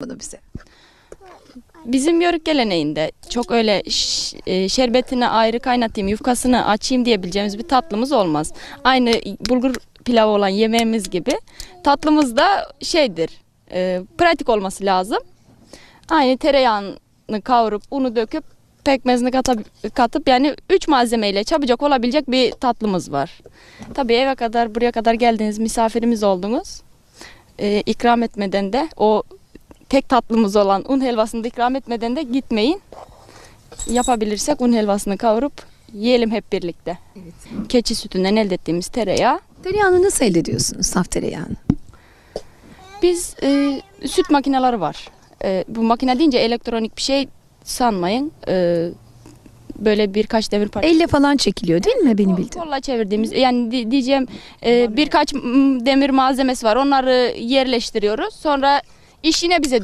bunu bize. Bizim Yörük geleneğinde çok öyle şerbetini ayrı kaynatayım, yufkasını açayım diyebileceğimiz bir tatlımız olmaz. Aynı bulgur pilavı olan yemeğimiz gibi tatlımız da pratik olması lazım. Aynı tereyağını kavurup, unu döküp, pekmezini katıp yani 3 malzemeyle çabucak olabilecek bir tatlımız var. Tabii eve kadar, buraya kadar geldiniz, misafirimiz oldunuz. İkram etmeden de o tek tatlımız olan un helvasını da ikram etmeden de gitmeyin. Yapabilirsek un helvasını kavurup yiyelim hep birlikte. Evet. Keçi sütünden elde ettiğimiz tereyağı. Tereyağını nasıl elde ediyorsunuz, saf tereyağını? Biz süt makineleri var. Bu makine deyince elektronik bir şey sanmayın. Böyle birkaç demir parça. Elle falan çekiliyor değil mi benim bildiğim? Kolla çevirdiğimiz yani diyeceğim birkaç demir malzemesi var. Onları yerleştiriyoruz. Sonra iş yine bize